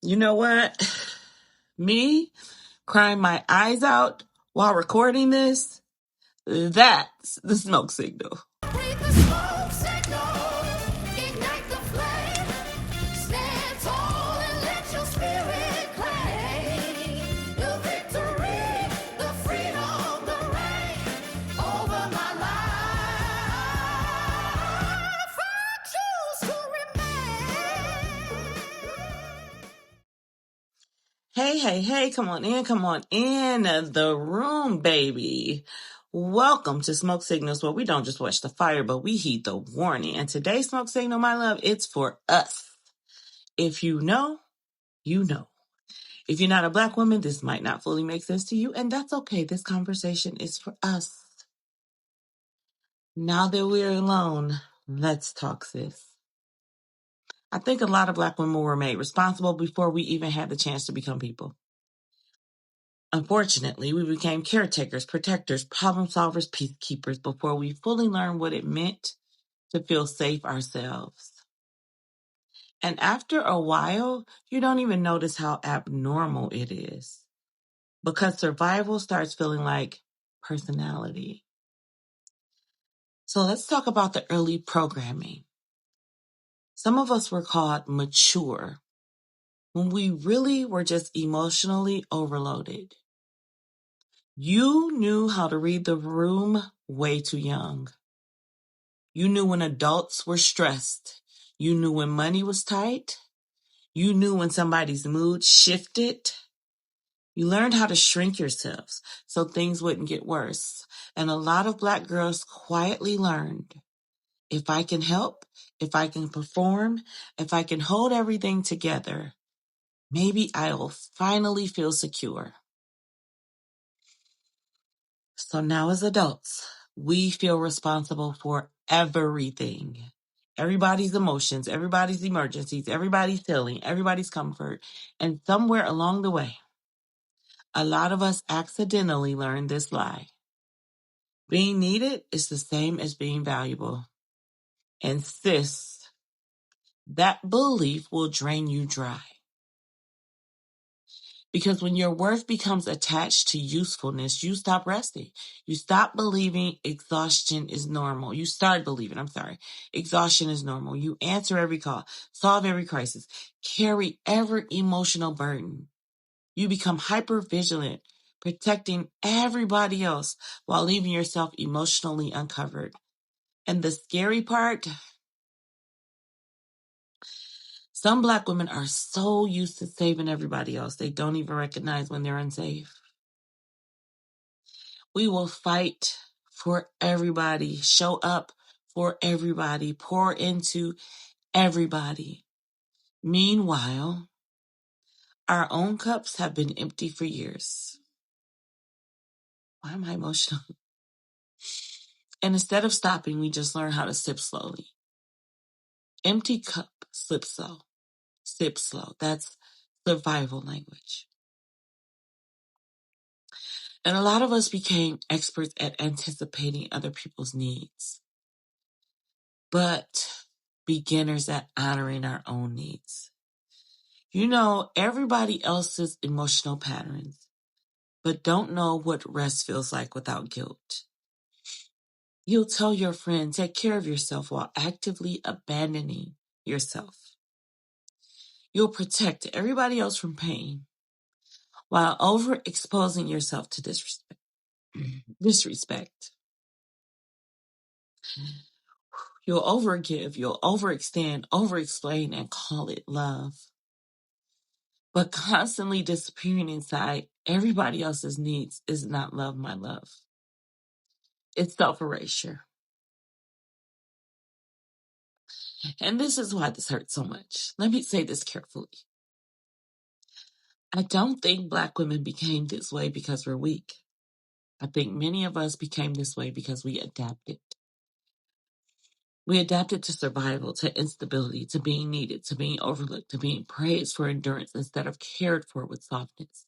You know what? Me crying my eyes out while recording this, that's the smoke signal. Read the smoke signal, ignite the flame, stand tall and let your spirit claim the victory, the freedom, the reign over my life. I choose to remain. Hey, come on in the room, baby. Welcome to Smoke Signals, where we don't just watch the fire, but we heed the warning. And today's smoke signal, my love, it's for us. If you know, you know. If you're not a Black woman, this might not fully make sense to you, and that's okay. This conversation is for us. Now that we're alone, let's talk, sis. I think a lot of Black women were made responsible before we even had the chance to become people. Unfortunately, we became caretakers, protectors, problem solvers, peacekeepers before we fully learned what it meant to feel safe ourselves. And after a while, you don't even notice how abnormal it is, because survival starts feeling like personality. So let's talk about the early programming. Some of us were called mature when we really were just emotionally overloaded. You knew how to read the room way too young. You knew when adults were stressed. You knew when money was tight. You knew when somebody's mood shifted. You learned how to shrink yourselves so things wouldn't get worse. And a lot of Black girls quietly learned, if I can help, if I can perform, if I can hold everything together, maybe I'll finally feel secure. So now as adults, we feel responsible for everything. Everybody's emotions, everybody's emergencies, everybody's healing, everybody's comfort. And somewhere along the way, a lot of us accidentally learned this lie. Being needed is the same as being valuable. And sis, that belief will drain you dry. Because when your worth becomes attached to usefulness, you stop resting. You stop believing exhaustion is normal. You start believing, exhaustion is normal. You answer every call, solve every crisis, carry every emotional burden. You become hyper vigilant, protecting everybody else while leaving yourself emotionally uncovered. And the scary part, some Black women are so used to saving everybody else, they don't even recognize when they're unsafe. We will fight for everybody, show up for everybody, pour into everybody. Meanwhile, our own cups have been empty for years. Why am I emotional? And instead of stopping, we just learn how to sip slowly. Empty cup, sip slow. Sip slow. That's survival language. And a lot of us became experts at anticipating other people's needs, but beginners at honoring our own needs. You know everybody else's emotional patterns, but don't know what rest feels like without guilt. You'll tell your friend, take care of yourself while actively abandoning yourself. You'll protect everybody else from pain while overexposing yourself to disrespect. You'll overgive, you'll overextend, overexplain, and call it love. But constantly disappearing inside everybody else's needs is not love, my love. It's self-erasure. And this is why this hurts so much. Let me say this carefully. I don't think Black women became this way because we're weak. I think many of us became this way because we adapted. We adapted to survival, to instability, to being needed, to being overlooked, to being praised for endurance instead of cared for with softness.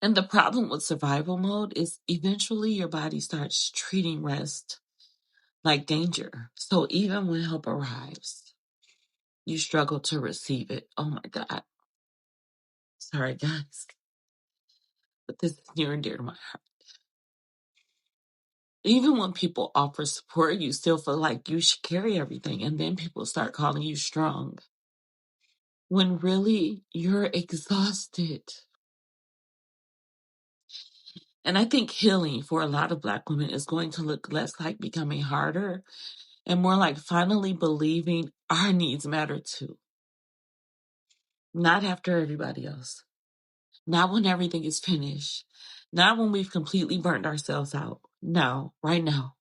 And the problem with survival mode is eventually your body starts treating rest like danger. So even when help arrives, you struggle to receive it. Oh my God. Sorry, guys. But this is near and dear to my heart. Even when people offer support, you still feel like you should carry everything. And then people start calling you strong. When really you're exhausted. And I think healing for a lot of Black women is going to look less like becoming harder and more like finally believing our needs matter too. Not after everybody else. Not when everything is finished. Not when we've completely burnt ourselves out. No, right now.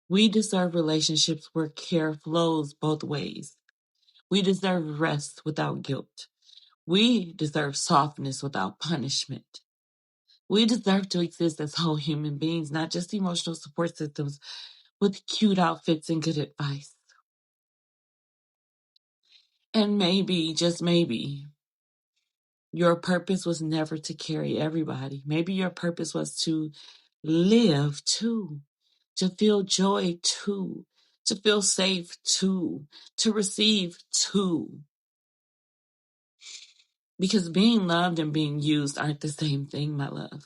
We deserve relationships where care flows both ways. We deserve rest without guilt. We deserve softness without punishment. We deserve to exist as whole human beings, not just emotional support systems with cute outfits and good advice. And maybe, just maybe, your purpose was never to carry everybody. Maybe your purpose was to live too, to feel joy too, to feel safe too, to receive too. Because being loved and being used aren't the same thing, my love.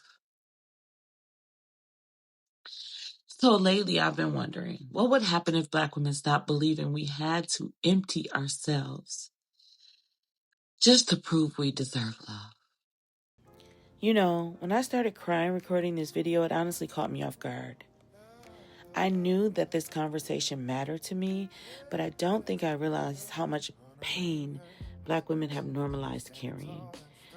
So lately I've been wondering, what would happen if Black women stopped believing we had to empty ourselves just to prove we deserve love? You know, when I started crying recording this video, it honestly caught me off guard. I knew that this conversation mattered to me, but I don't think I realized how much pain Black women have normalized carrying.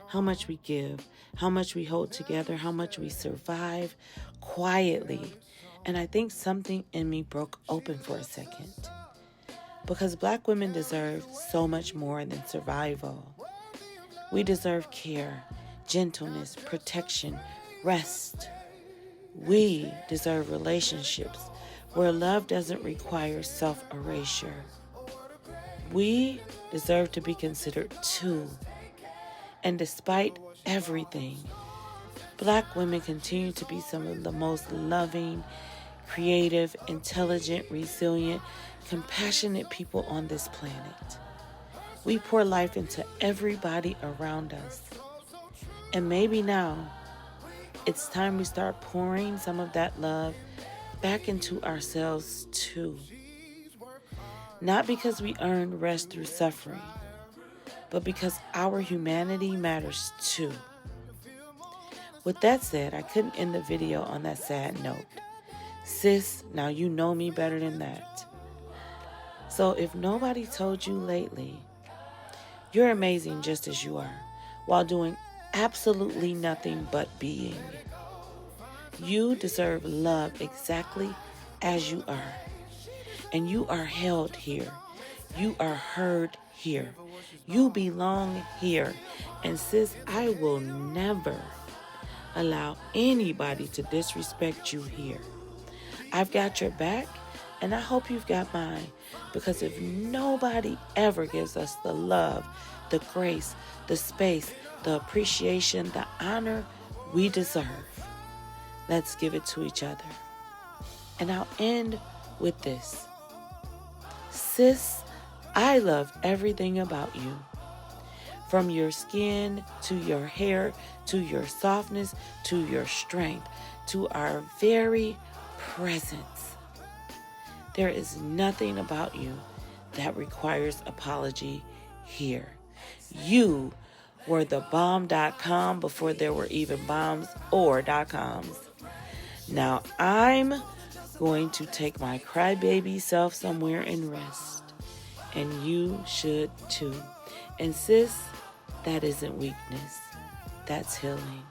How much we give, how much we hold together, how much we survive quietly. And I think something in me broke open for a second. Because Black women deserve so much more than survival. We deserve care, gentleness, protection, rest. We deserve relationships where love doesn't require self-erasure. We deserve to be considered too. And despite everything, Black women continue to be some of the most loving, creative, intelligent, resilient, compassionate people on this planet. We pour life into everybody around us. And maybe now, it's time we start pouring some of that love back into ourselves too. Not because we earned rest through suffering, but because our humanity matters too. With that said, I couldn't end the video on that sad note. Sis, now you know me better than that. So if nobody told you lately, you're amazing just as you are, while doing absolutely nothing but being. You deserve love exactly as you are. And you are held here. You are heard here. You belong here. And sis, I will never allow anybody to disrespect you here. I've got your back, and I hope you've got mine. Because if nobody ever gives us the love, the grace, the space, the appreciation, the honor we deserve, let's give it to each other. And I'll end with this. Sis, I love everything about you. From your skin, to your hair, to your softness, to your strength, to our very presence. There is nothing about you that requires apology here. You were the bomb.com before there were even bombs or .coms. Now I'm going to take my crybaby self somewhere and rest. And you should too. And sis, that isn't weakness. That's healing.